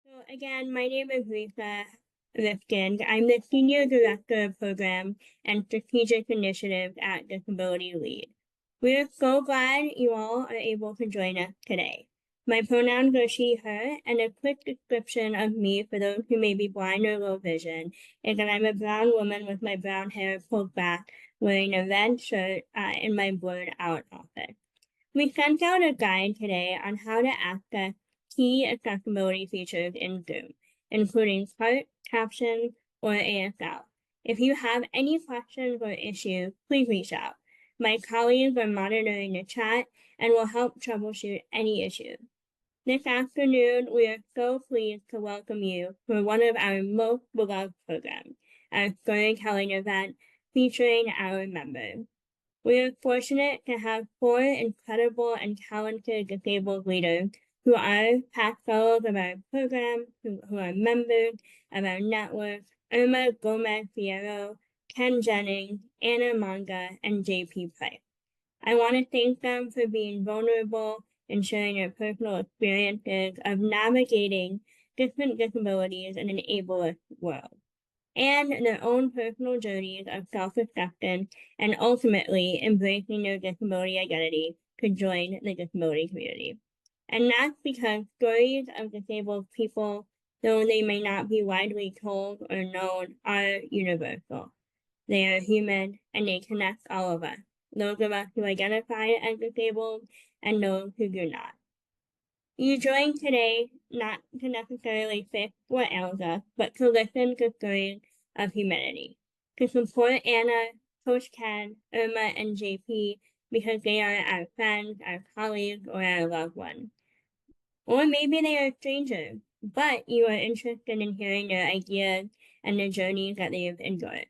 So again, my name is Lisa Rifkin. I'm the Senior Director of Program and Strategic Initiatives at Disability Lead. We're so glad you all are able to join us today. My pronouns are she, her, and a quick description of me for those who may be blind or low vision is that I'm a brown woman with my brown hair pulled back, wearing a red shirt in my blurred out outfit. We sent out a guide today on how to access key accessibility features in Zoom, including chart, captions, or ASL. If you have any questions or issues, please reach out. My colleagues are monitoring the chat and will help troubleshoot any issues. This afternoon, we are so pleased to welcome you for one of our most beloved programs, our storytelling event featuring our members. We are fortunate to have four incredible and talented disabled leaders who are past fellows of our program, who are members of our network: Irma Gomez, Ken Jennings, Anna Monga, and JP Price. I want to thank them for being vulnerable and sharing their personal experiences of navigating different disabilities in an ableist world, and their own personal journeys of self-acceptance and ultimately embracing their disability identity to join the disability community. And that's because stories of disabled people, though they may not be widely told or known, are universal. They are human and they connect all of us, those of us who identify as disabled and those who do not. You joined today not to necessarily fix what ails us, but to listen to stories of humanity, to support Anna, Coach Ken, Irma, and JP because they are our friends, our colleagues, or our loved ones. Or maybe they are strangers, but you are interested in hearing their ideas and the journeys that they have endured.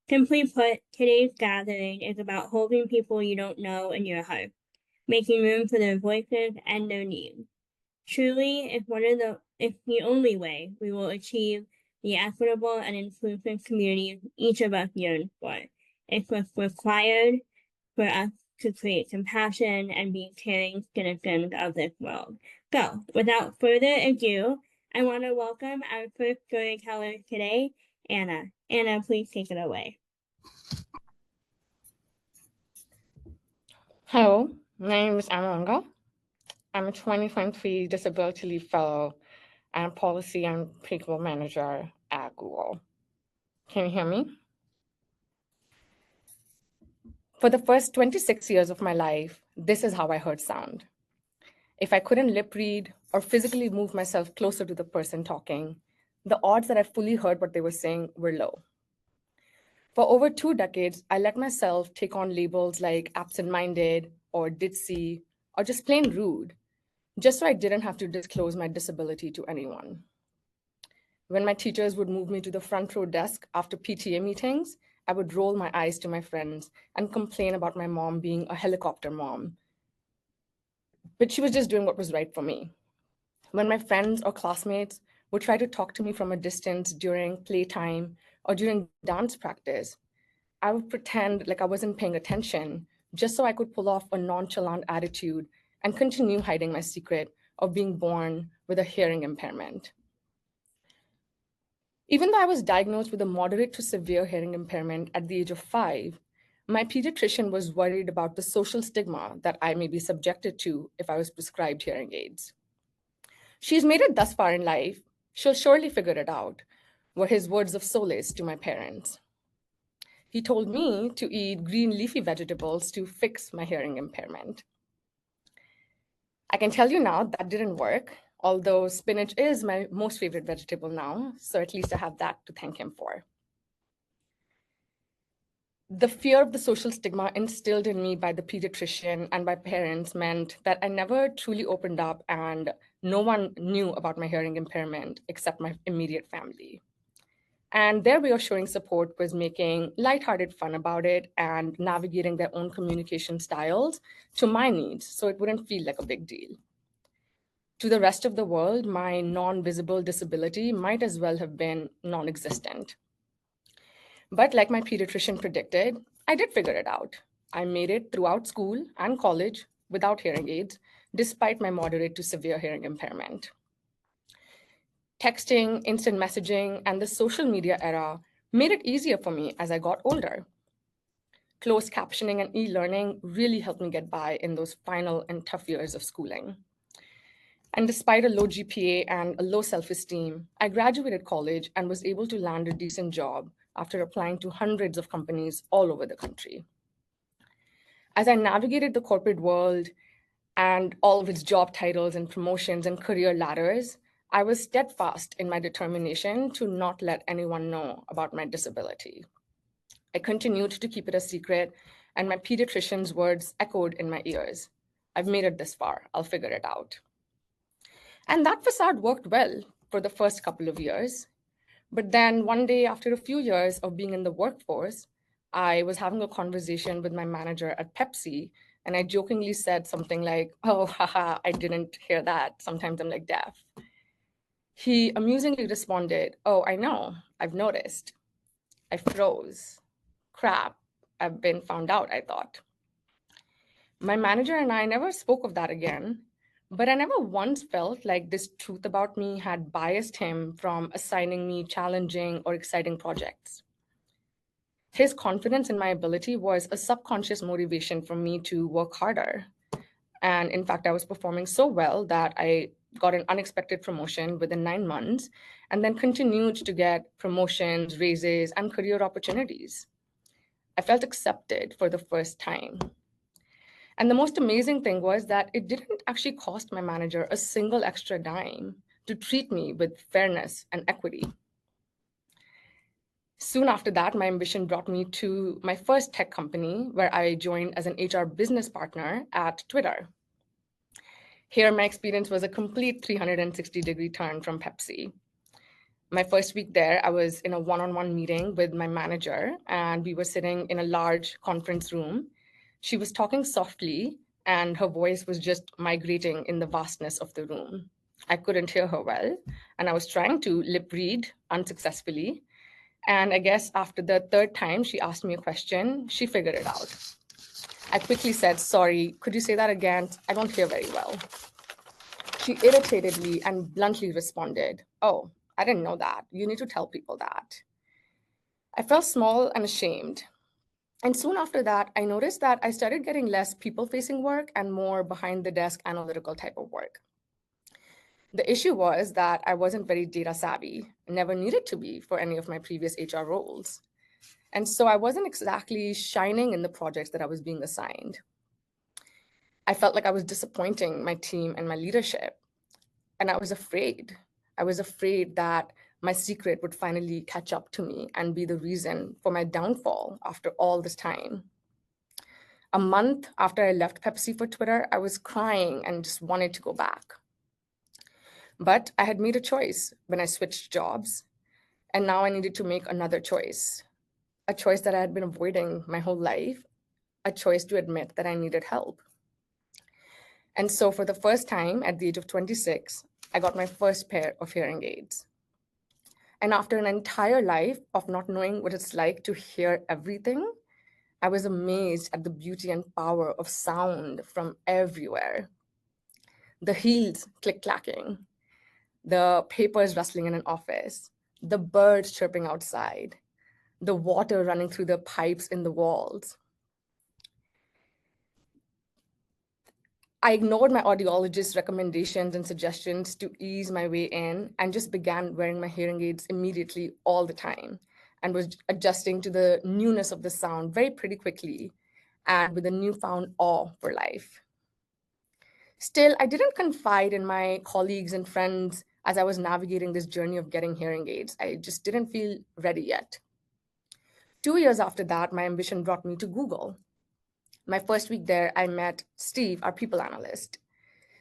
Simply put, today's gathering is about holding people you don't know in your heart, making room for their voices and their needs. Truly, it's the only way we will achieve the equitable and inclusive communities each of us yearns for. It's what's required for us to create compassion and be caring citizens of this world. So, without further ado, I want to welcome our first storyteller today, Anna. Anna, please take it away. Hello, my name is Monga. I'm a 2023 Disability Lead Fellow and Policy and People Manager at Google. Can you hear me? For the first 26 years of my life, this is how I heard sound. If I couldn't lip read or physically move myself closer to the person talking, the odds that I fully heard what they were saying were low. For over 2 decades, I let myself take on labels like absent-minded or ditzy or just plain rude, just so I didn't have to disclose my disability to anyone. When my teachers would move me to the front row desk after PTA meetings, I would roll my eyes to my friends and complain about my mom being a helicopter mom. But she was just doing what was right for me. When my friends or classmates would try to talk to me from a distance during playtime or during dance practice, I would pretend like I wasn't paying attention just so I could pull off a nonchalant attitude and continue hiding my secret of being born with a hearing impairment. Even though I was diagnosed with a moderate to severe hearing impairment at the age of 5, my pediatrician was worried about the social stigma that I may be subjected to if I was prescribed hearing aids. She's made it thus far in life, she'll surely figure it out, were his words of solace to my parents. He told me to eat green leafy vegetables to fix my hearing impairment. I can tell you now that didn't work, although spinach is my most favorite vegetable now, so at least I have that to thank him for. The fear of the social stigma instilled in me by the pediatrician and by parents meant that I never truly opened up and no one knew about my hearing impairment except my immediate family. And their way of showing support was making lighthearted fun about it and navigating their own communication styles to my needs so it wouldn't feel like a big deal. To the rest of the world, my non-visible disability might as well have been non-existent. But like my pediatrician predicted, I did figure it out. I made it throughout school and college without hearing aids, despite my moderate to severe hearing impairment. Texting, instant messaging, and the social media era made it easier for me as I got older. Closed captioning and e-learning really helped me get by in those final and tough years of schooling. And despite a low GPA and a low self-esteem, I graduated college and was able to land a decent job after applying to hundreds of companies all over the country. As I navigated the corporate world and all of its job titles and promotions and career ladders, I was steadfast in my determination to not let anyone know about my disability. I continued to keep it a secret, and my pediatrician's words echoed in my ears. I've made it this far, I'll figure it out. And that facade worked well for the first couple of years. But then one day, after a few years of being in the workforce, I was having a conversation with my manager at Pepsi, and I jokingly said something like, "Oh, haha, I didn't hear that. Sometimes I'm like deaf." He amusingly responded, "Oh, I know. I've noticed." I froze. Crap, I've been found out, I thought. My manager and I never spoke of that again, but I never once felt like this truth about me had biased him from assigning me challenging or exciting projects. His confidence in my ability was a subconscious motivation for me to work harder. And in fact, I was performing so well that I got an unexpected promotion within 9 months and then continued to get promotions, raises, and career opportunities. I felt accepted for the first time. And the most amazing thing was that it didn't actually cost my manager a single extra dime to treat me with fairness and equity. Soon after that, my ambition brought me to my first tech company, where I joined as an HR business partner at Twitter. Here, my experience was a complete 360-degree turn from Pepsi. My first week there, I was in a one-on-one meeting with my manager, and we were sitting in a large conference room. She was talking softly, and her voice was just migrating in the vastness of the room. I couldn't hear her well, and I was trying to lip read unsuccessfully. And I guess after the third time she asked me a question, she figured it out. I quickly said, "Sorry, could you say that again? I don't hear very well." She irritatedly and bluntly responded, "Oh, I didn't know that. You need to tell people that." I felt small and ashamed. And soon after that, I noticed that I started getting less people-facing work and more behind-the-desk analytical type of work. The issue was that I wasn't very data savvy, never needed to be for any of my previous HR roles. And so I wasn't exactly shining in the projects that I was being assigned. I felt like I was disappointing my team and my leadership. And I was afraid. I was afraid that my secret would finally catch up to me and be the reason for my downfall after all this time. A month after I left Pepsi for Twitter, I was crying and just wanted to go back. But I had made a choice when I switched jobs, and now I needed to make another choice, a choice that I had been avoiding my whole life, a choice to admit that I needed help. And so for the first time at the age of 26, I got my first pair of hearing aids. And after an entire life of not knowing what it's like to hear everything, I was amazed at the beauty and power of sound from everywhere. The heels click-clacking, the papers rustling in an office, the birds chirping outside, the water running through the pipes in the walls. I ignored my audiologist's recommendations and suggestions to ease my way in and just began wearing my hearing aids immediately all the time and was adjusting to the newness of the sound very pretty quickly and with a newfound awe for life. Still, I didn't confide in my colleagues and friends as I was navigating this journey of getting hearing aids. I just didn't feel ready yet. 2 years after that, my ambition brought me to Google. My first week there, I met Steve, our people analyst.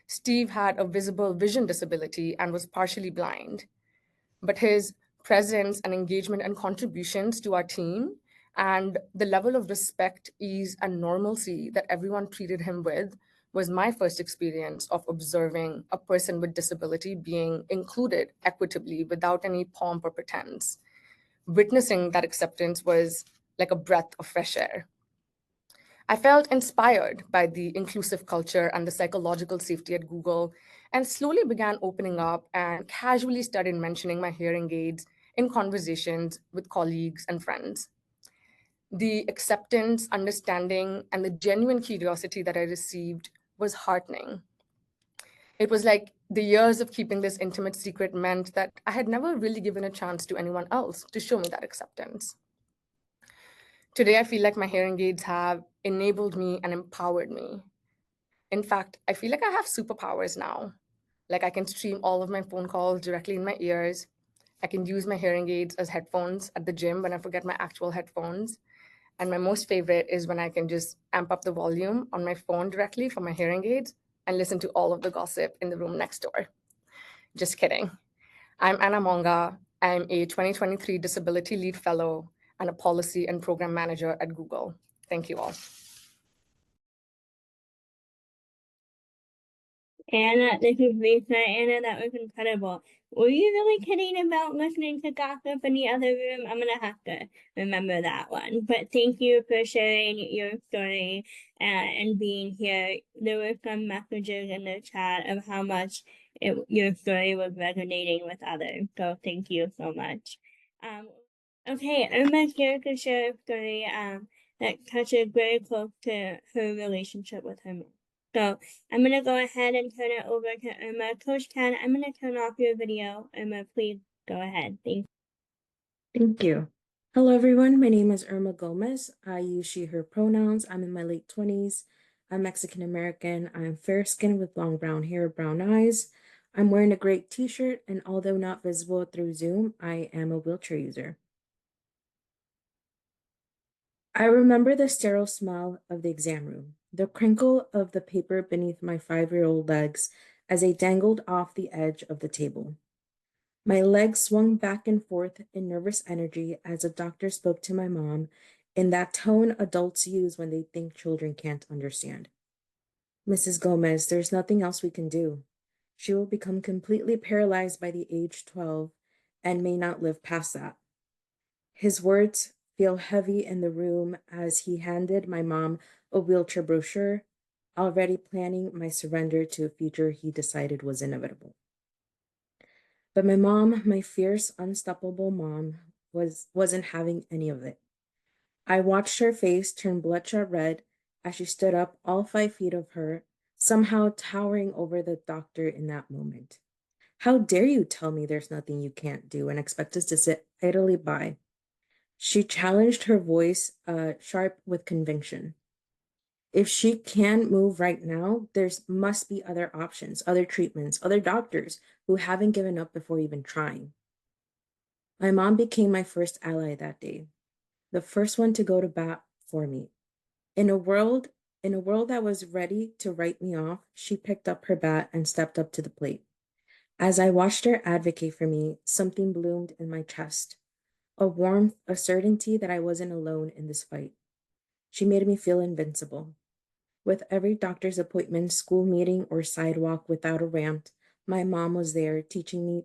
Steve had a visible vision disability and was partially blind, but his presence and engagement and contributions to our team and the level of respect, ease, and normalcy that everyone treated him with was my first experience of observing a person with disability being included equitably without any pomp or pretense. Witnessing that acceptance was like a breath of fresh air. I felt inspired by the inclusive culture and the psychological safety at Google, and slowly began opening up and casually started mentioning my hearing aids in conversations with colleagues and friends. The acceptance, understanding, and the genuine curiosity that I received was heartening. It was like the years of keeping this intimate secret meant that I had never really given a chance to anyone else to show me that acceptance. Today, I feel like my hearing aids have enabled me and empowered me. In fact, I feel like I have superpowers now. Like I can stream all of my phone calls directly in my ears. I can use my hearing aids as headphones at the gym when I forget my actual headphones. And my most favorite is when I can just amp up the volume on my phone directly from my hearing aids and listen to all of the gossip in the room next door. Just kidding. I'm Anna Monga. I'm a 2023 Disability Lead Fellow and a Policy and Program Manager at Google. Thank you all. Anna, this is Lisa. Anna, that was incredible. Were you really kidding about listening to gossip in the other room? I'm gonna have to remember that one. But thank you for sharing your story and being here. There were some messages in the chat of how much your story was resonating with others. So thank you so much. Okay, Irma's here to share a story that touches very close to her relationship with her mom. So I'm going to go ahead and turn it over to Irma. Coach Ken, I'm going to turn off your video. Irma, please go ahead. Thank you. Hello, everyone. My name is Irma Gomez. I use she, her pronouns. I'm in my late 20s. I'm Mexican American. I'm fair skinned with long brown hair, brown eyes. I'm wearing a great t-shirt, and although not visible through Zoom, I am a wheelchair user. I remember the sterile smell of the exam room, the crinkle of the paper beneath my 5-year-old legs as they dangled off the edge of the table. My legs swung back and forth in nervous energy as the doctor spoke to my mom in that tone adults use when they think children can't understand. Mrs. Gomez, there's nothing else we can do. She will become completely paralyzed by the age 12 and may not live past that. His words feel heavy in the room as he handed my mom a wheelchair brochure, already planning my surrender to a future he decided was inevitable. But my mom, my fierce, unstoppable mom, wasn't having any of it. I watched her face turn bloodshot red as she stood up, all 5 feet of her, somehow towering over the doctor in that moment. How dare you tell me there's nothing you can't do and expect us to sit idly by? She challenged, her voice sharp with conviction. If she can't move right now, must be other options, other treatments, other doctors who haven't given up before even trying. My mom became my first ally that day, the first one to go to bat for me. In a world that was ready to write me off, she picked up her bat and stepped up to the plate. As I watched her advocate for me, something bloomed in my chest, a warmth, a certainty that I wasn't alone in this fight. She made me feel invincible. With every doctor's appointment, school meeting, or sidewalk without a ramp, my mom was there teaching me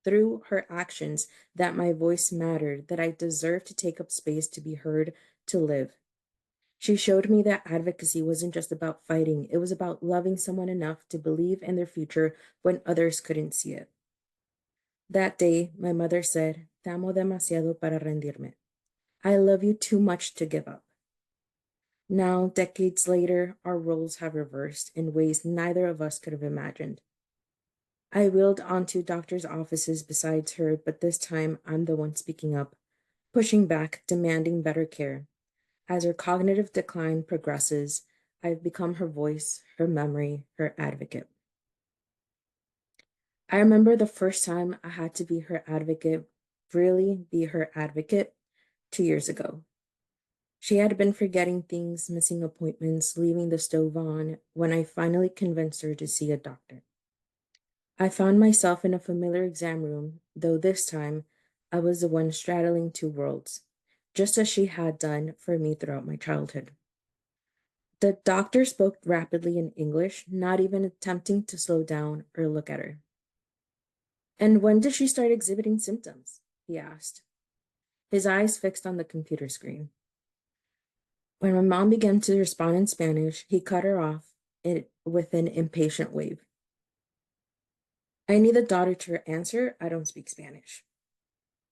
through her actions that my voice mattered, that I deserved to take up space, to be heard, to live. She showed me that advocacy wasn't just about fighting, it was about loving someone enough to believe in their future when others couldn't see it. That day, my mother said, "Te amo demasiado para rendirme." I love you too much to give up. Now, decades later, our roles have reversed in ways neither of us could have imagined. I wheeled onto doctors' offices besides her, but this time I'm the one speaking up, pushing back, demanding better care. As her cognitive decline progresses, I've become her voice, her memory, her advocate. I remember the first time I had to be her advocate, really be her advocate, 2 years ago. She had been forgetting things, missing appointments, leaving the stove on, when I finally convinced her to see a doctor. I found myself in a familiar exam room, though this time I was the one straddling two worlds, just as she had done for me throughout my childhood. The doctor spoke rapidly in English, not even attempting to slow down or look at her. "And when did she start exhibiting symptoms?" he asked, his eyes fixed on the computer screen. When my mom began to respond in Spanish, he cut her off with an impatient wave. I need the daughter to answer. I don't speak Spanish.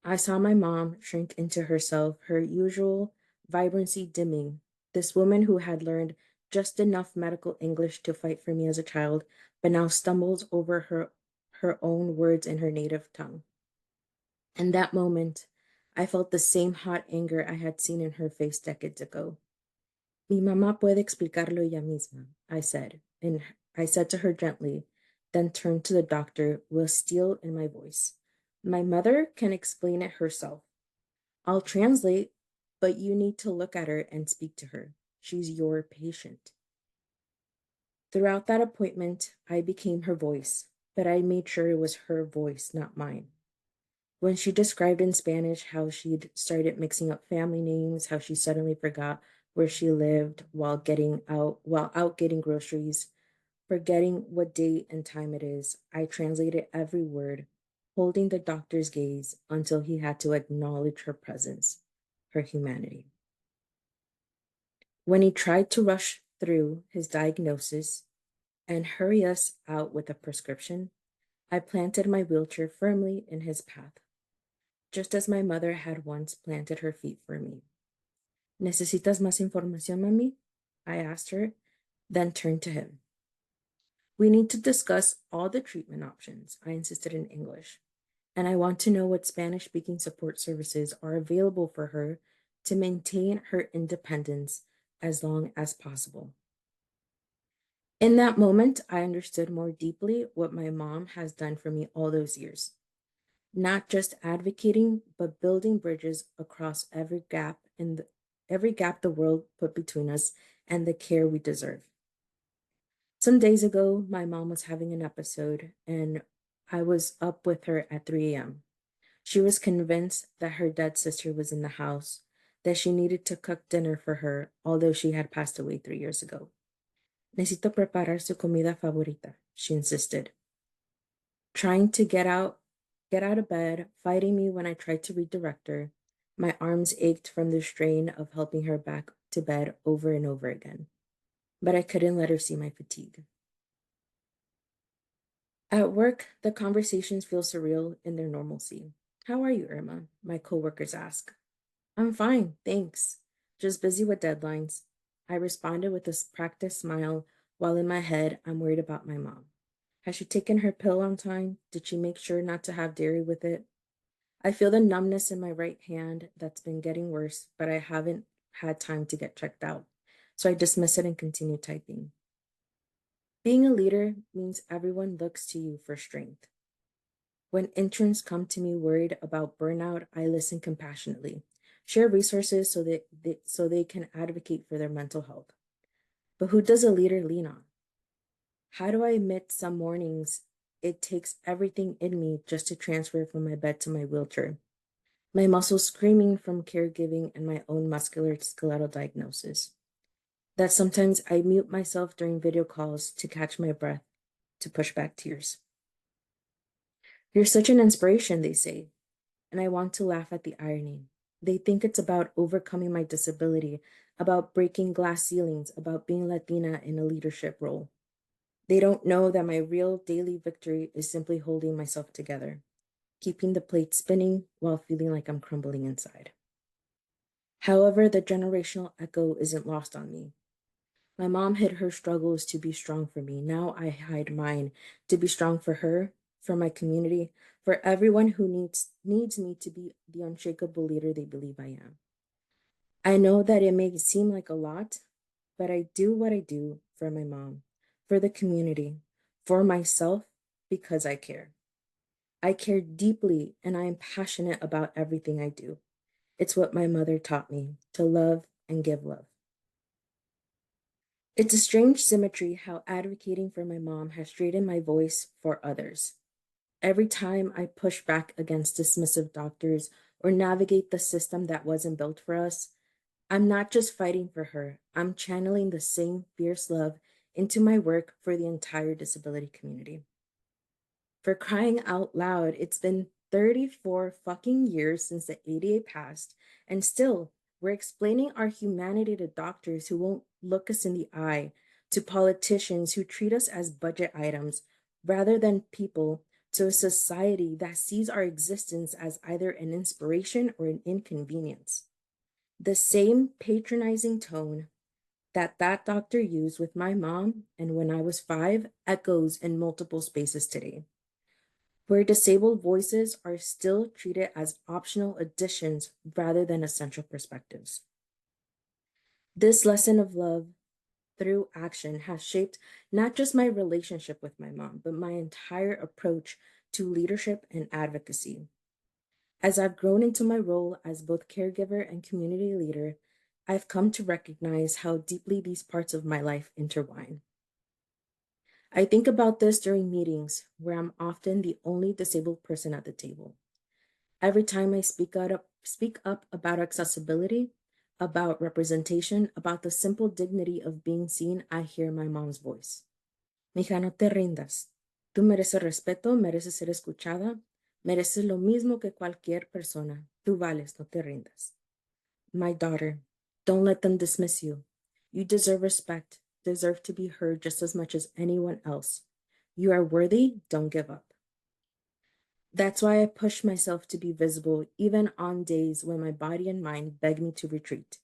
I saw my mom shrink into herself, her usual vibrancy dimming. This woman who had learned just enough medical English to fight for me as a child, but now stumbles over her own words in her native tongue. In that moment, I felt the same hot anger I had seen in her face decades ago. Mi mamá puede explicarlo ella misma, I said, and I said to her gently, then turned to the doctor with steel in my voice. My mother can explain it herself. I'll translate, but you need to look at her and speak to her. She's your patient. Throughout that appointment, I became her voice, but I made sure it was her voice, not mine. When she described in Spanish how she'd started mixing up family names, how she suddenly forgot where she lived while out getting groceries, forgetting what date and time it is, I translated every word, holding the doctor's gaze until he had to acknowledge her presence, her humanity. When he tried to rush through his diagnosis and hurry us out with a prescription, I planted my wheelchair firmly in his path, just as my mother had once planted her feet for me. ¿Necesitas más información, mami? I asked her, then turned to him. We need to discuss all the treatment options, I insisted in English, and I want to know what Spanish-speaking support services are available for her to maintain her independence as long as possible. In that moment, I understood more deeply what my mom has done for me all those years. Not just advocating, but building bridges across every gap the world put between us and the care we deserve. Some days ago, my mom was having an episode, and I was up with her at 3 a.m. She was convinced that her dead sister was in the house, that she needed to cook dinner for her, although she had passed away 3 years ago. Necesito preparar su comida favorita, she insisted. Trying to get out of bed, fighting me when I tried to redirect her. My arms ached from the strain of helping her back to bed over and over again. But I couldn't let her see my fatigue. At work, the conversations feel surreal in their normalcy. How are you, Irma? My coworkers ask. I'm fine, thanks. Just busy with deadlines. I responded with a practiced smile, while in my head, I'm worried about my mom. Has she taken her pill on time? Did she make sure not to have dairy with it? I feel the numbness in my right hand that's been getting worse, but I haven't had time to get checked out. So I dismiss it and continue typing. Being a leader means everyone looks to you for strength. When interns come to me worried about burnout, I listen compassionately, share resources so they can advocate for their mental health. But who does a leader lean on? How do I admit some mornings it takes everything in me just to transfer from my bed to my wheelchair? My muscles screaming from caregiving and my own muscular skeletal diagnosis. That sometimes I mute myself during video calls to catch my breath, to push back tears. You're such an inspiration, they say, and I want to laugh at the irony. They think it's about overcoming my disability, about breaking glass ceilings, about being Latina in a leadership role. They don't know that my real daily victory is simply holding myself together, keeping the plate spinning while feeling like I'm crumbling inside. However, the generational echo isn't lost on me. My mom hid her struggles to be strong for me. Now I hide mine to be strong for her, for my community, for everyone who needs me to be the unshakable leader they believe I am. I know that it may seem like a lot, but I do what I do for my mom, for the community, for myself, because I care. I care deeply and I am passionate about everything I do. It's what my mother taught me, to love and give love. It's a strange symmetry how advocating for my mom has straightened my voice for others. Every time I push back against dismissive doctors or navigate the system that wasn't built for us, I'm not just fighting for her, I'm channeling the same fierce love into my work for the entire disability community. For crying out loud, it's been 34 fucking years since the ADA passed, and still, We're explaining our humanity to doctors who won't look us in the eye, to politicians who treat us as budget items rather than people, to a society that sees our existence as either an inspiration or an inconvenience. The same patronizing tone that doctor used with my mom and when I was 5 echoes in multiple spaces today, where disabled voices are still treated as optional additions rather than essential perspectives. This lesson of love through action has shaped not just my relationship with my mom, but my entire approach to leadership and advocacy. As I've grown into my role as both caregiver and community leader, I've come to recognize how deeply these parts of my life intertwine. I think about this during meetings where I'm often the only disabled person at the table. Every time I speak up about accessibility, about representation, about the simple dignity of being seen, I hear my mom's voice. Mija, no te rindas. Tú mereces respeto, mereces ser escuchada, mereces lo mismo que cualquier persona. Tú vales, no te rindas. My daughter, don't let them dismiss you. You deserve respect, deserve to be heard just as much as anyone else. You are worthy, don't give up. That's why I push myself to be visible, even on days when my body and mind beg me to retreat.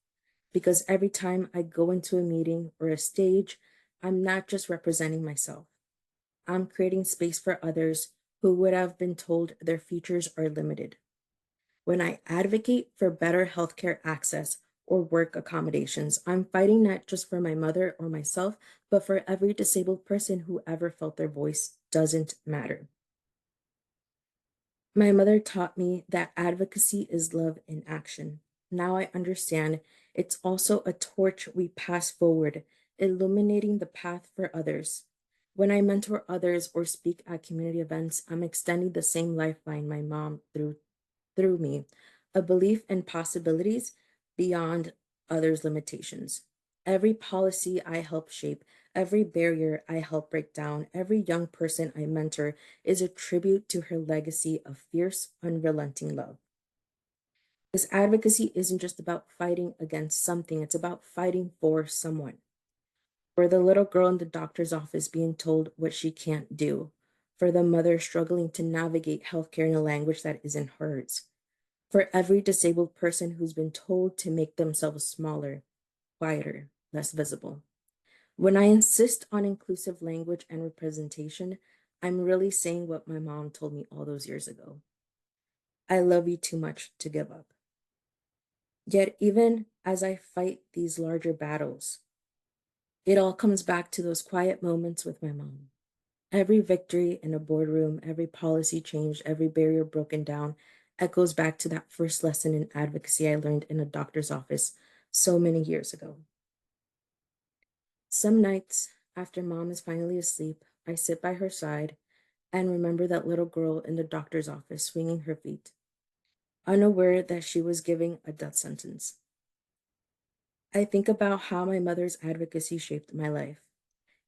Because every time I go into a meeting or a stage, I'm not just representing myself. I'm creating space for others who would have been told their futures are limited. When I advocate for better healthcare access or work accommodations, I'm fighting not just for my mother or myself, but for every disabled person who ever felt their voice doesn't matter. My mother taught me that advocacy is love in action. Now I understand it's also a torch we pass forward, illuminating the path for others. When I mentor others or speak at community events, I'm extending the same lifeline my mom through me, a belief in possibilities beyond others' limitations. Every policy I help shape, every barrier I help break down, every young person I mentor is a tribute to her legacy of fierce, unrelenting love. This advocacy isn't just about fighting against something, it's about fighting for someone. For the little girl in the doctor's office being told what she can't do, for the mother struggling to navigate healthcare in a language that isn't hers, for every disabled person who's been told to make themselves smaller, quieter, less visible. When I insist on inclusive language and representation, I'm really saying what my mom told me all those years ago. I love you too much to give up. Yet, even as I fight these larger battles, it all comes back to those quiet moments with my mom. Every victory in a boardroom, every policy change, every barrier broken down echoes back to that first lesson in advocacy I learned in a doctor's office so many years ago. Some nights, after mom is finally asleep, I sit by her side and remember that little girl in the doctor's office swinging her feet, unaware that she was giving a death sentence. I think about how my mother's advocacy shaped my life,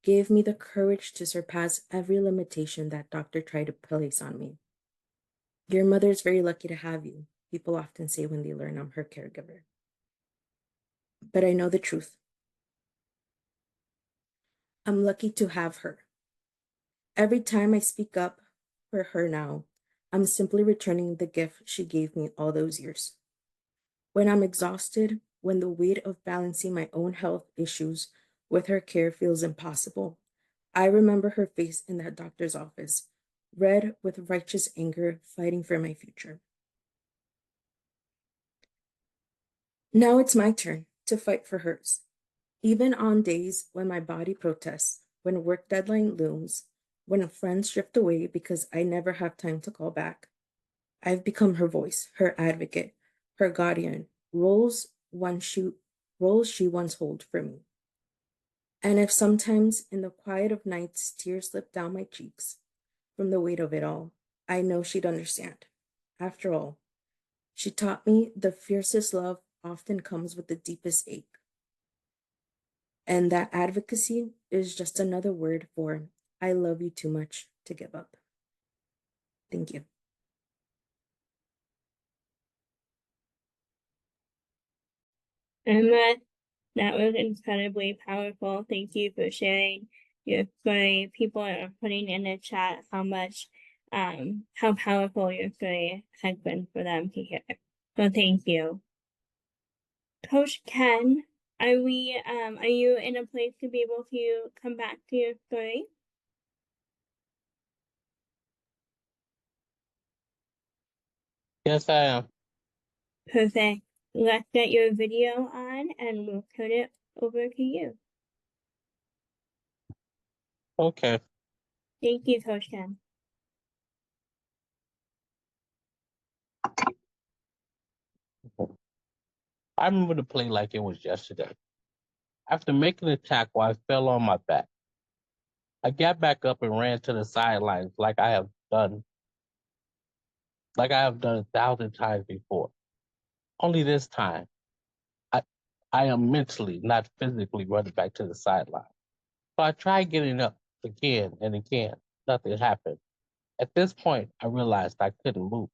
gave me the courage to surpass every limitation that doctor tried to place on me. Your mother's very lucky to have you, people often say when they learn I'm her caregiver. But I know the truth. I'm lucky to have her. Every time I speak up for her now, I'm simply returning the gift she gave me all those years. When I'm exhausted, when the weight of balancing my own health issues with her care feels impossible, I remember her face in that doctor's office, red with righteous anger, fighting for my future. Now it's my turn to fight for hers. Even on days when my body protests, when work deadline looms, when friends drift away because I never have time to call back, I've become her voice, her advocate, her guardian, roles she once held for me. And if sometimes in the quiet of nights tears slip down my cheeks from the weight of it all, I know she'd understand. After all, she taught me the fiercest love often comes with the deepest ache. And that advocacy is just another word for I love you too much to give up. Thank you. Irma, that was incredibly powerful. Thank you for sharing your story. People are putting in the chat how powerful your story has been for them to hear. So thank you. Coach Ken, are you in a place to be able to come back to your story? Yes, I am. Perfect. Let's get your video on and we'll turn it over to you. Okay. Thank you, Coach Ken. I remember the play like it was yesterday. After making a tackle, I fell on my back. I got back up and ran to the sidelines like I have done 1,000 times before. Only this time, I I am mentally, not physically running back to the sideline. So I tried getting up again and again. Nothing happened. At this point, I realized I couldn't move.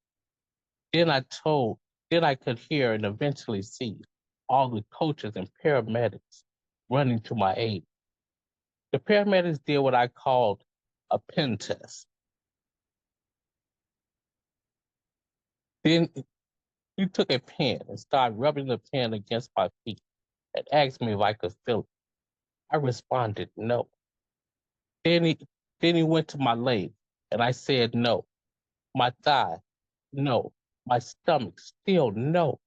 Then then I could hear and eventually see all the coaches and paramedics running to my aid. The paramedics did what I called a pen test. Then he took a pen and started rubbing the pen against my feet and asked me if I could feel it. I responded no. Then he then he went to my leg and I said no. My thigh, no. My stomach, still no.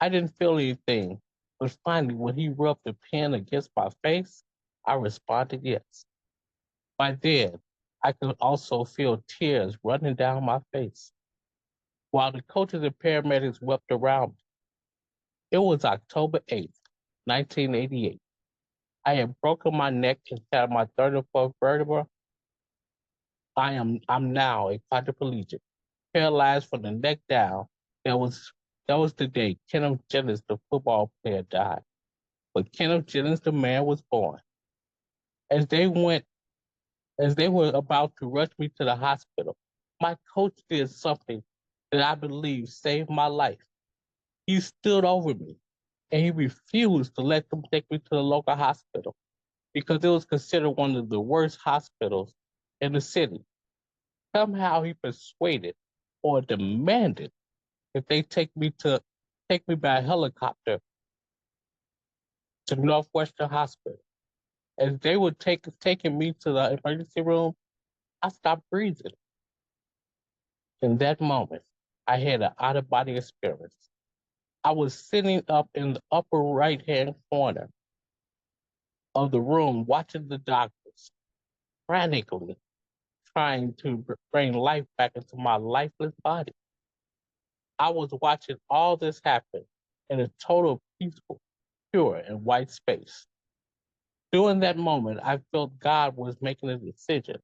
I didn't feel anything, but finally when he rubbed the pen against my face, I responded yes. By then, I could also feel tears running down my face. While the coaches and paramedics wept around me, it was October 8th, 1988. I had broken my neck and had my third and fourth vertebra. I'm now a quadriplegic, paralyzed from the neck down. That was that was the day Kenneth Jennings, the football player, died. But Kenneth Jennings, the man, was born. As they went, as they were about to rush me to the hospital, my coach did something that I believe saved my life. He stood over me and he refused to let them take me to the local hospital because it was considered one of the worst hospitals in the city. Somehow he persuaded or demanded that they take me by helicopter to Northwestern Hospital. As they were taking me to the emergency room, I stopped breathing. In that moment, I had an out-of-body experience. I was sitting up in the upper right-hand corner of the room watching the doctors frantically trying to bring life back into my lifeless body. I was watching all this happen in a total peaceful, pure, and white space. During that moment, I felt God was making a decision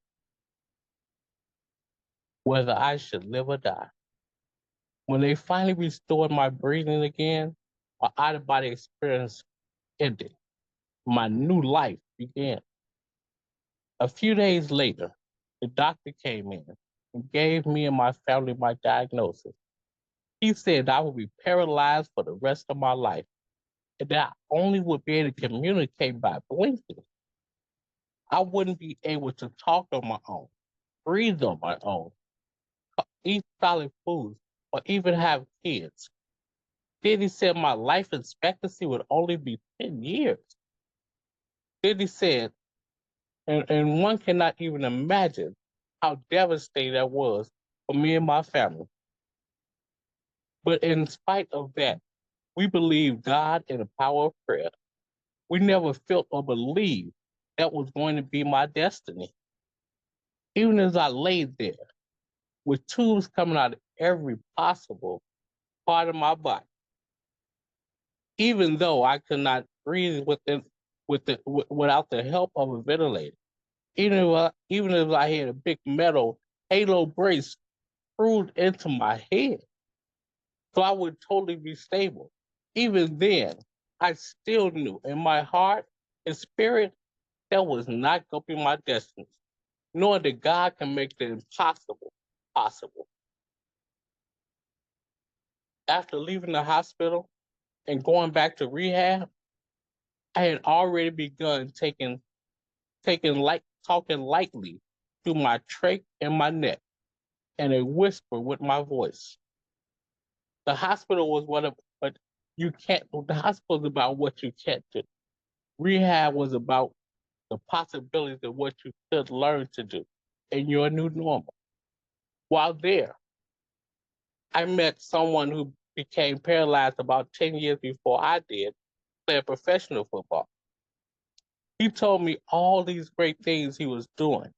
whether I should live or die. When they finally restored my breathing again, my out-of-body experience ended. My new life began. A few days later, the doctor came in and gave me and my family my diagnosis. He said I would be paralyzed for the rest of my life and that I only would be able to communicate by blinking. I wouldn't be able to talk on my own, breathe on my own, eat solid foods, or even have kids. Then he said my life expectancy would only be 10 years. Then he said, and one cannot even imagine how devastating that was for me and my family. But in spite of that, we believe God and the power of prayer. We never felt or believed that was going to be my destiny. Even as I laid there with tubes coming out of every possible part of my body, even though I could not breathe without the help of a ventilator, even if I had a big metal halo brace screwed into my head, so I would totally be stable. Even then, I still knew in my heart and spirit that was not going to be my destiny, knowing that God can make the impossible possible. After leaving the hospital and going back to rehab, I had already begun talking lightly through my trach and my neck, and a whisper with my voice. The hospital was but the hospital is about what you can't do. Rehab was about the possibilities of what you could learn to do in your new normal. While there, I met someone who became paralyzed about 10 years before I did, playing professional football. He told me all these great things he was doing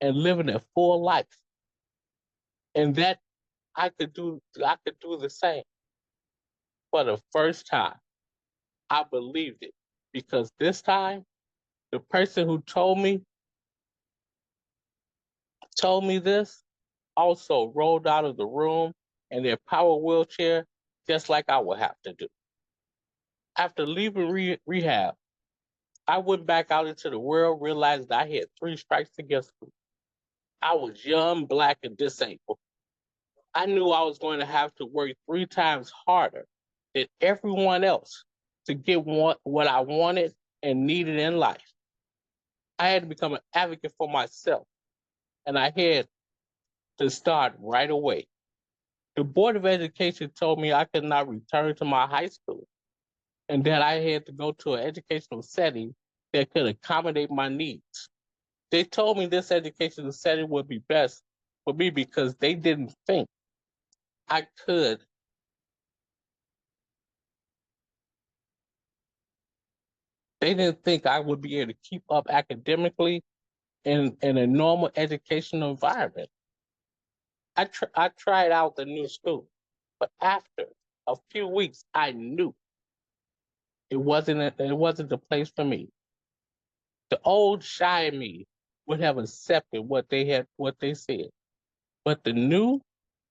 and living a full life, and that I could do the same. For the first time, I believed it because this time, the person who told me this also rolled out of the room in their power wheelchair, just like I would have to do. After leaving rehab, I went back out into the world, realized I had 3 strikes against me. I was young, Black, and disabled. I knew I was going to have to work 3 times harder than everyone else to get what I wanted and needed in life. I had to become an advocate for myself, and I had to start right away. The Board of Education told me I could not return to my high school and that I had to go to an educational setting that could accommodate my needs. They told me this educational setting would be best for me because they didn't think I could. They didn't think I would be able to keep up academically in a normal educational environment. I tried out the new school, but after a few weeks, I knew it wasn't the place for me. The old shy me would have accepted what they said, but the new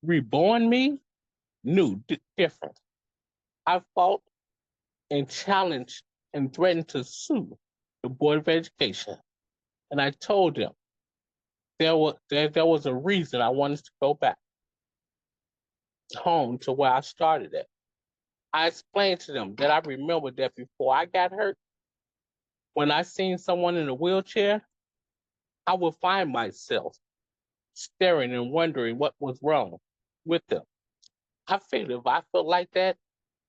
reborn me knew different. I fought and challenged and threatened to sue the Board of Education, and I told them there was a reason I wanted to go back home to where I started at. I explained to them that I remembered that before I got hurt, when I seen someone in a wheelchair, I would find myself staring and wondering what was wrong with them. I figured if I felt like that,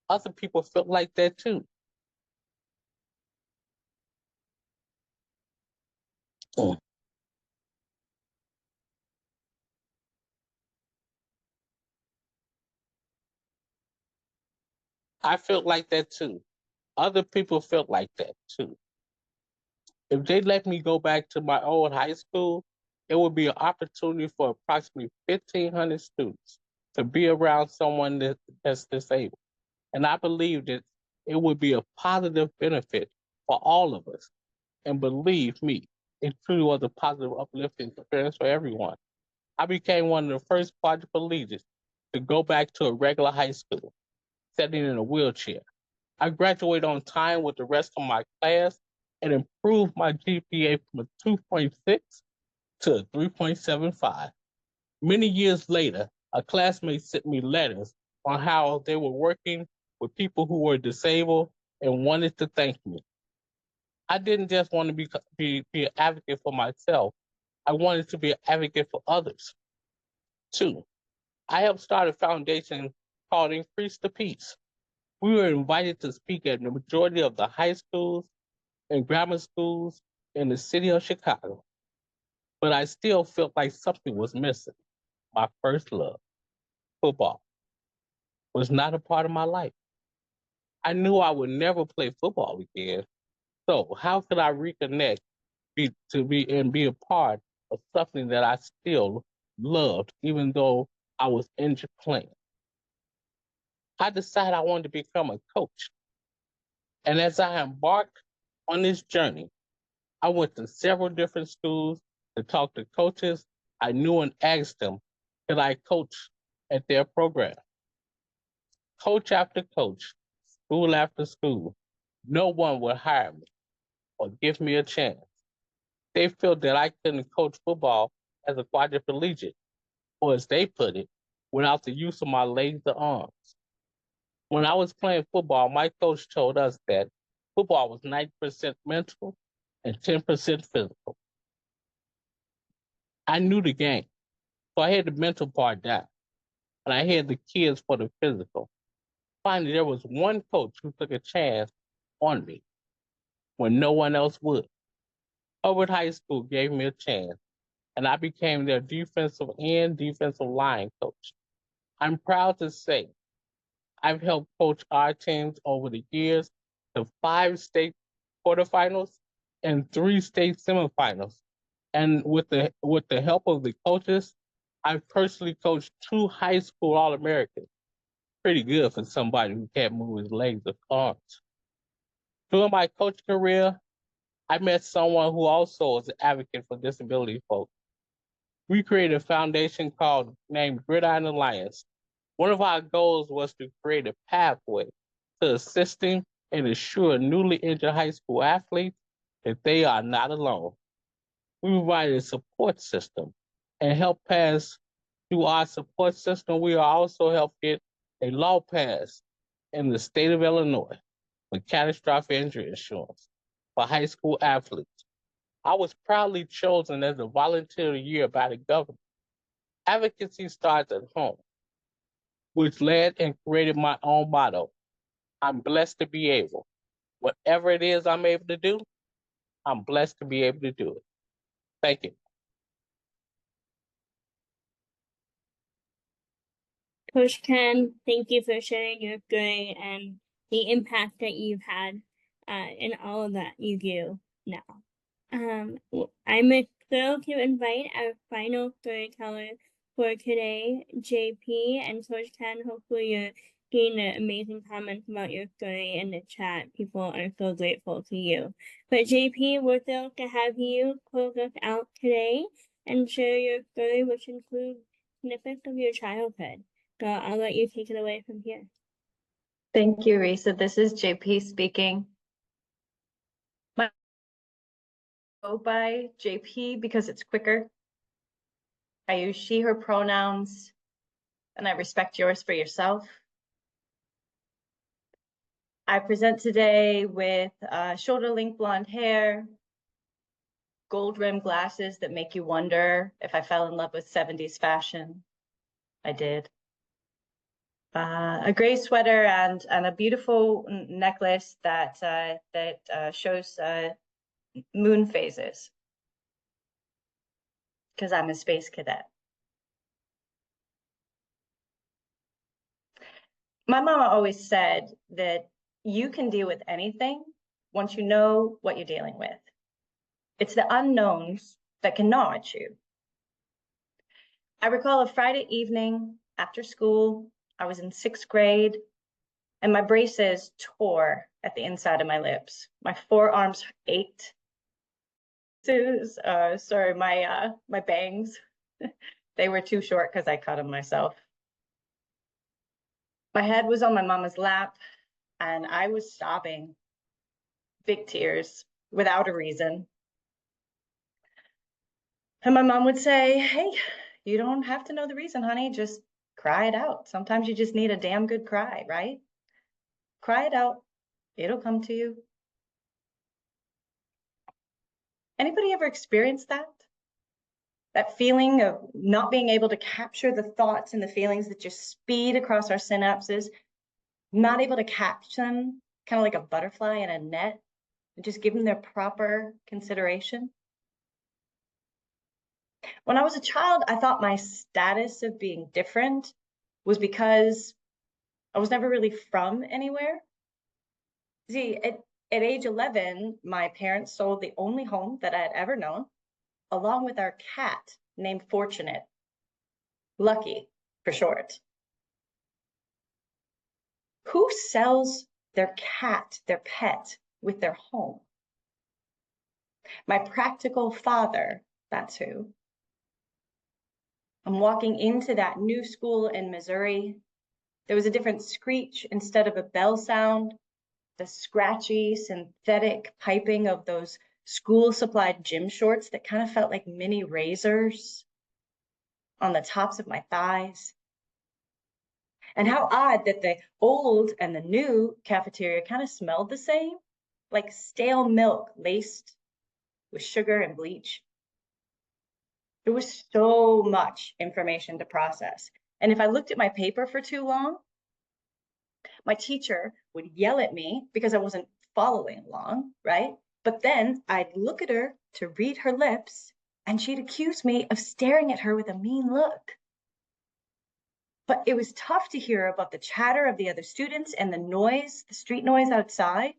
other people felt like that too. Mm. I felt like that too. Other people felt like that too. If they let me go back to my old high school, it would be an opportunity for approximately 1,500 students to be around someone that's disabled. And I believe that it would be a positive benefit for all of us. And believe me, it truly was a positive, uplifting experience for everyone. I became one of the first quadriplegics to go back to a regular high school, sitting in a wheelchair. I graduated on time with the rest of my class and improved my GPA from a 2.6 to a 3.75. Many years later, a classmate sent me letters on how they were working with people who were disabled and wanted to thank me. I didn't just want to be an advocate for myself. I wanted to be an advocate for others too. I helped start a foundation called Increase the Peace. We were invited to speak at the majority of the high schools and grammar schools in the city of Chicago. But I still felt like something was missing. My first love, football, was not a part of my life. I knew I would never play football again. So how could I reconnect and be a part of something that I still loved, even though I was injured playing? I decided I wanted to become a coach. And as I embarked on this journey, I went to several different schools to talk to coaches I knew and asked them, could I coach at their program? Coach after coach, school after school, no one would hire me or give me a chance. They felt that I couldn't coach football as a quadriplegic, or as they put it, without the use of my legs or arms. When I was playing football, my coach told us that football was 90% mental and 10% physical. I knew the game, so I had the mental part down, and I had the kids for the physical. Finally, there was one coach who took a chance on me when no one else would. Hubbard High School gave me a chance, and I became their defensive and defensive line coach. I'm proud to say I've helped coach our teams over the years to 5 state quarterfinals and 3 state semifinals. And with the help of the coaches, I've personally coached 2 high school All-Americans. Pretty good for somebody who can't move his legs or arms. During my coaching career, I met someone who also is an advocate for disability folks. We created a foundation named Gridiron Alliance. One of our goals was to create a pathway to assisting and assure newly injured high school athletes that they are not alone. We provided a support system and helped pass through our support system. We also helped get a law passed in the state of Illinois for catastrophic injury insurance for high school athletes. I was proudly chosen as a volunteer of the year by the governor. Advocacy starts at home, which led and created my own motto. I'm blessed to be able. Whatever it is I'm able to do, I'm blessed to be able to do it. Thank you. Coach Ken, thank you for sharing your story and the impact that you've had in all that you do now. I'm thrilled to invite our final storyteller for today, JP, and Coach Ken. Hopefully you're getting the amazing comments about your story in the chat. People are so grateful to you. But JP, we're thrilled to have you close us out today and share your story, which includes snippets of your childhood. So I'll let you take it away from here. Thank you, Risa. This is JP speaking. I go by JP because it's quicker. I use she, her pronouns, and I respect yours for yourself. I present today with shoulder-length blonde hair, gold rimmed glasses that make you wonder if I fell in love with 70s fashion. I did. A gray sweater and a beautiful necklace that shows moon phases, because I'm a space cadet. My mama always said that you can deal with anything once you know what you're dealing with. It's the unknowns that can gnaw at you. I recall a Friday evening after school. I was in 6th grade, and my braces tore at the inside of my lips. My forearms ached. Sorry, my bangs, they were too short because I cut them myself. My head was on my mama's lap, and I was sobbing, big tears, without a reason. And my mom would say, hey, you don't have to know the reason, honey, just cry it out. Sometimes you just need a damn good cry, right? Cry it out, it'll come to you. Anybody ever experienced that? That feeling of not being able to capture the thoughts and the feelings that just speed across our synapses, not able to catch them, kind of like a butterfly in a net, and just give them their proper consideration. When I was a child, I thought my status of being different was because I was never really from anywhere. See, at age 11, my parents sold the only home that I had ever known, along with our cat named Fortunate, Lucky for short. Who sells their cat, their pet, with their home? My practical father, that's who. I'm walking into that new school in Missouri. There was a different screech instead of a bell sound. The scratchy, synthetic piping of those school-supplied gym shorts that kind of felt like mini razors on the tops of my thighs. And how odd that the old and the new cafeteria kind of smelled the same, like stale milk laced with sugar and bleach. There was so much information to process. And if I looked at my paper for too long, my teacher would yell at me because I wasn't following along, right? But then I'd look at her to read her lips, and she'd accuse me of staring at her with a mean look. But it was tough to hear about the chatter of the other students and the noise, the street noise outside.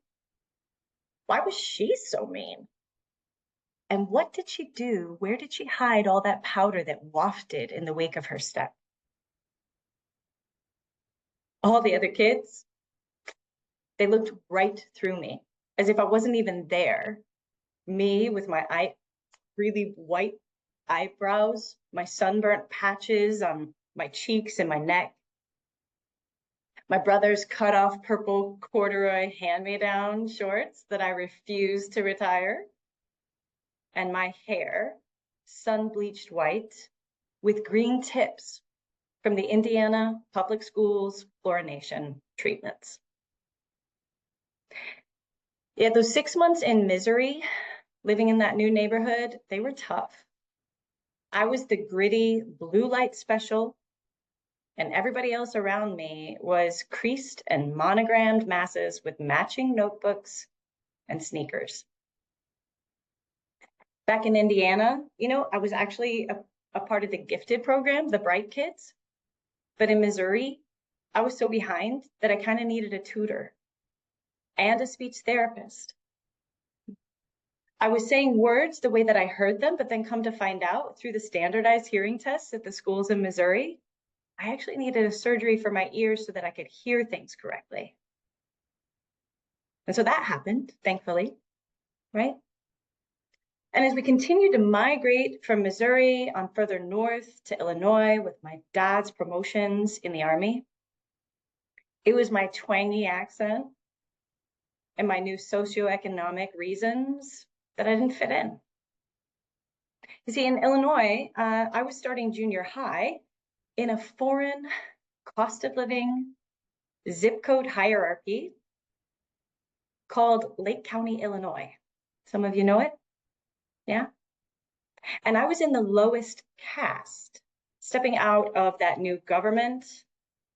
Why was she so mean? And what did she do? Where did she hide all that powder that wafted in the wake of her step? All the other kids, they looked right through me, as if I wasn't even there. Me with my really white eyebrows, my sunburnt patches on my cheeks and my neck, my brother's cut off purple corduroy hand-me-down shorts that I refused to retire, and my hair, sun-bleached white with green tips from the Indiana Public Schools fluorination treatments. Yeah, those 6 months in misery, living in that new neighborhood, they were tough. I was the gritty blue light special, and everybody else around me was creased and monogrammed masses with matching notebooks and sneakers. Back in Indiana, I was actually a part of the gifted program, the Bright Kids. But in Missouri, I was so behind that I kind of needed a tutor and a speech therapist. I was saying words the way that I heard them, but then come to find out through the standardized hearing tests at the schools in Missouri, I actually needed a surgery for my ears so that I could hear things correctly. And so that happened, thankfully, right? And as we continued to migrate from Missouri on further north to Illinois with my dad's promotions in the Army, it was my twangy accent and my new socioeconomic reasons that I didn't fit in. You see, in Illinois, I was starting junior high in a foreign cost of living zip code hierarchy called Lake County, Illinois. Some of you know it? Yeah? And I was in the lowest caste, stepping out of that new government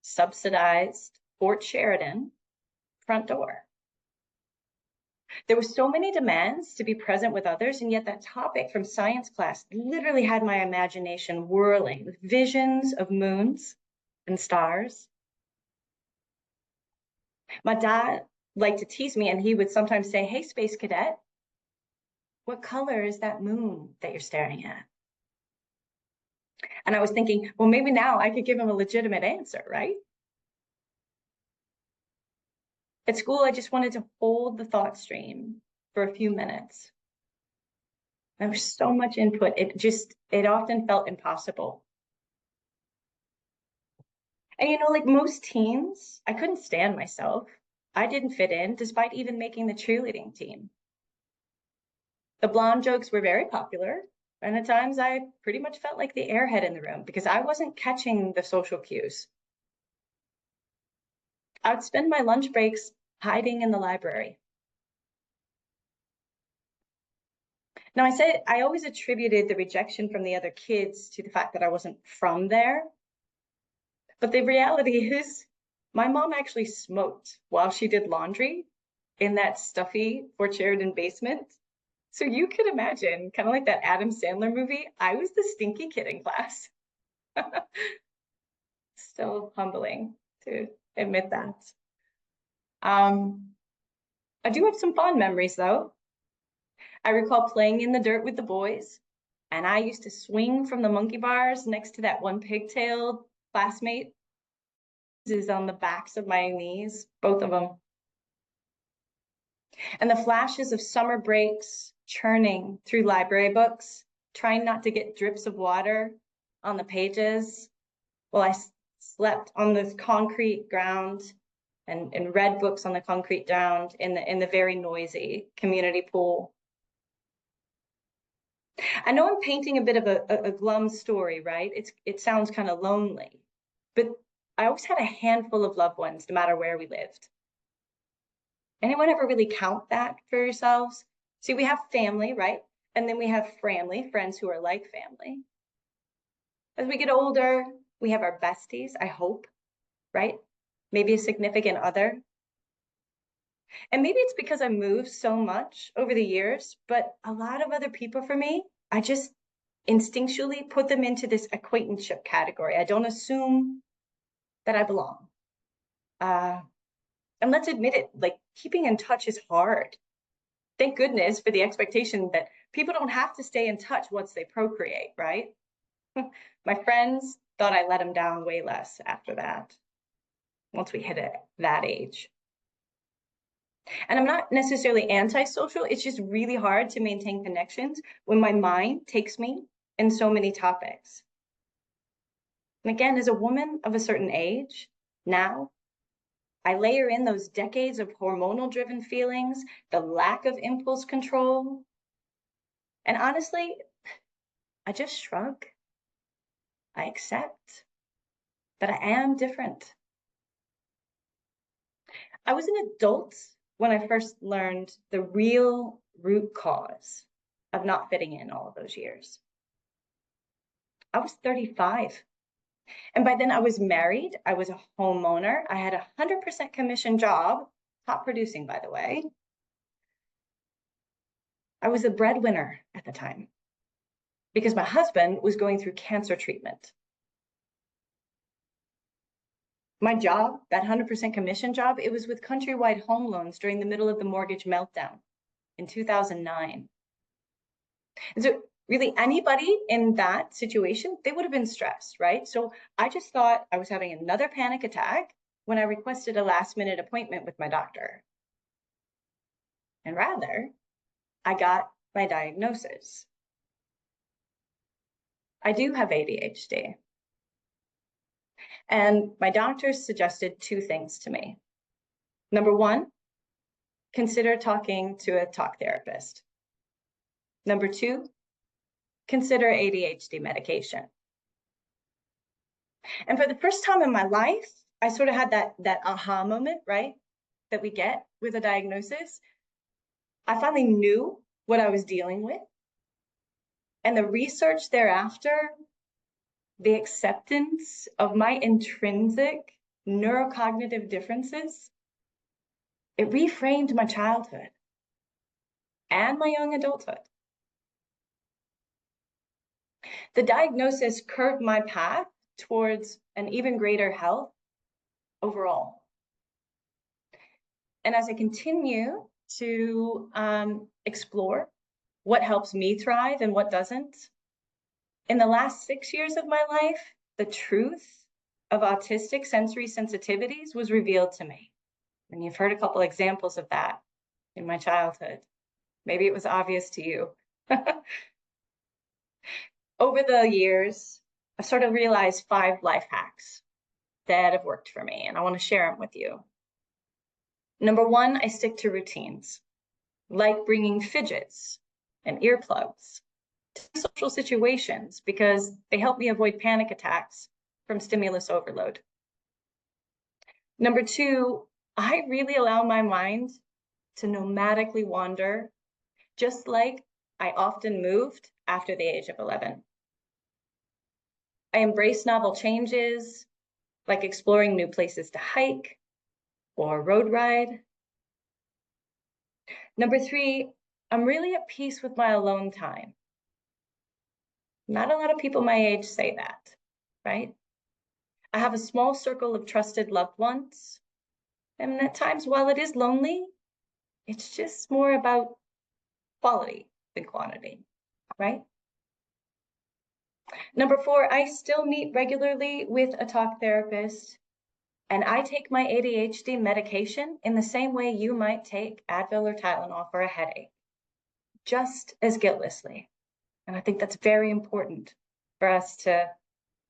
subsidized Fort Sheridan front door. There were so many demands to be present with others, and yet that topic from science class literally had my imagination whirling with visions of moons and stars. My dad liked to tease me, and he would sometimes say, "Hey, space cadet, what color is that moon that you're staring at?" And I was thinking, well, maybe now I could give him a legitimate answer, right? At school, I just wanted to hold the thought stream for a few minutes. There was so much input. It often felt impossible. And like most teens, I couldn't stand myself. I didn't fit in, despite even making the cheerleading team. The blonde jokes were very popular, and at times I pretty much felt like the airhead in the room because I wasn't catching the social cues. I would spend my lunch breaks hiding in the library. Now, I said I always attributed the rejection from the other kids to the fact that I wasn't from there. But the reality is, my mom actually smoked while she did laundry in that stuffy Fort Sheridan basement. So you could imagine, kind of like that Adam Sandler movie, I was the stinky kid in class. Still humbling to admit that. I do have some fond memories though. I recall playing in the dirt with the boys, and I used to swing from the monkey bars next to that one pigtailed classmate is on the backs of my knees, both of them. And the flashes of summer breaks churning through library books, trying not to get drips of water on the pages while I slept on this concrete ground and read books on the concrete ground in the very noisy community pool. I know I'm painting a bit of a glum story, right? It sounds kind of lonely, but I always had a handful of loved ones, no matter where we lived. Anyone ever really count that for yourselves? See, we have family, right? And then we have family, friends who are like family. As we get older, we have our besties, I hope, right? Maybe a significant other. And maybe it's because I moved so much over the years, but a lot of other people for me, I just instinctually put them into this acquaintanceship category. I don't assume that I belong. And let's admit it, like keeping in touch is hard. Thank goodness for the expectation that people don't have to stay in touch once they procreate, right? My friends thought I let them down way less after that, once we hit that age. And I'm not necessarily antisocial, it's just really hard to maintain connections when my mind takes me in so many topics. And again, as a woman of a certain age, now, I layer in those decades of hormonal-driven feelings, the lack of impulse control, and honestly, I just shrug. I accept that I am different. I was an adult when I first learned the real root cause of not fitting in all of those years. I was 35. And by then I was married. I was a homeowner. I had a 100% commission job, top producing, by the way. I was a breadwinner at the time because my husband was going through cancer treatment. My job, that 100% commission job, it was with Countrywide Home Loans during the middle of the mortgage meltdown in 2009. And so really anybody in that situation, they would have been stressed, right? So I just thought I was having another panic attack when I requested a last minute appointment with my doctor. And rather, I got my diagnosis. I do have ADHD. And my doctor suggested two things to me. Number one, consider talking to a talk therapist. Number two, consider ADHD medication. And for the first time in my life, I sort of had that aha moment, right? That we get with a diagnosis. I finally knew what I was dealing with. And the research thereafter, the acceptance of my intrinsic neurocognitive differences, it reframed my childhood and my young adulthood. The diagnosis curved my path towards an even greater health overall. And as I continue to explore what helps me thrive and what doesn't, in the last 6 years of my life, the truth of autistic sensory sensitivities was revealed to me. And you've heard a couple examples of that in my childhood. Maybe it was obvious to you. Over the years, I've sort of realized 5 life hacks that have worked for me, and I want to share them with you. Number 1, I stick to routines, like bringing fidgets and earplugs to social situations because they help me avoid panic attacks from stimulus overload. Number 2, I really allow my mind to nomadically wander, just like I often moved after the age of 11. I embrace novel changes, like exploring new places to hike or road ride. Number 3, I'm really at peace with my alone time. Not a lot of people my age say that, right? I have a small circle of trusted loved ones. And at times, while it is lonely, it's just more about quality than quantity, right? Number 4, I still meet regularly with a talk therapist, and I take my ADHD medication in the same way you might take Advil or Tylenol for a headache, just as guiltlessly. And I think that's very important for us to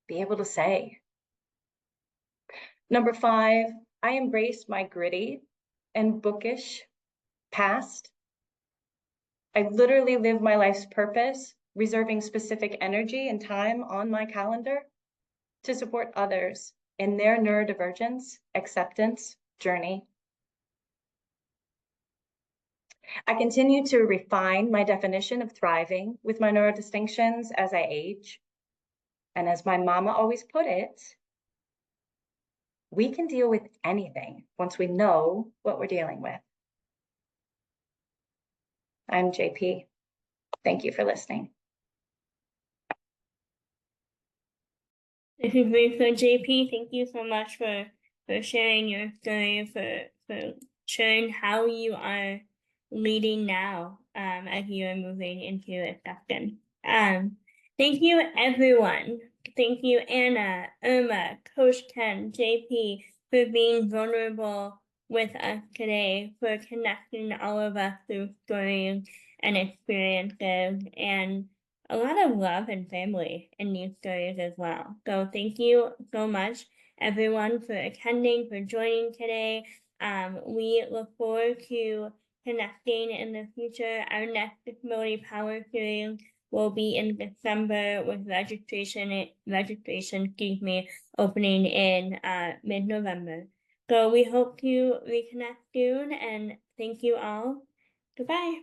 be able to say. Number 5, I embrace my gritty and bookish past. I literally live my life's purpose, reserving specific energy and time on my calendar to support others in their neurodivergence acceptance journey. I continue to refine my definition of thriving with my neurodistinctions as I age. And as my mama always put it, we can deal with anything once we know what we're dealing with. I'm JP. Thank you for listening. This is great for JP. Thank you so much for sharing your story, for sharing how you are leading now as you are moving into acceptance. Thank you everyone. Thank you Anna, Irma, Coach Ken, JP for being vulnerable with us today, for connecting all of us through stories and experiences, and a lot of love and family in these stories as well. So thank you so much, everyone, for attending, for joining today. We look forward to connecting in the future. Our next Disability Power series will be in December with registration, opening in mid-November. So we hope to reconnect soon, and thank you all. Goodbye.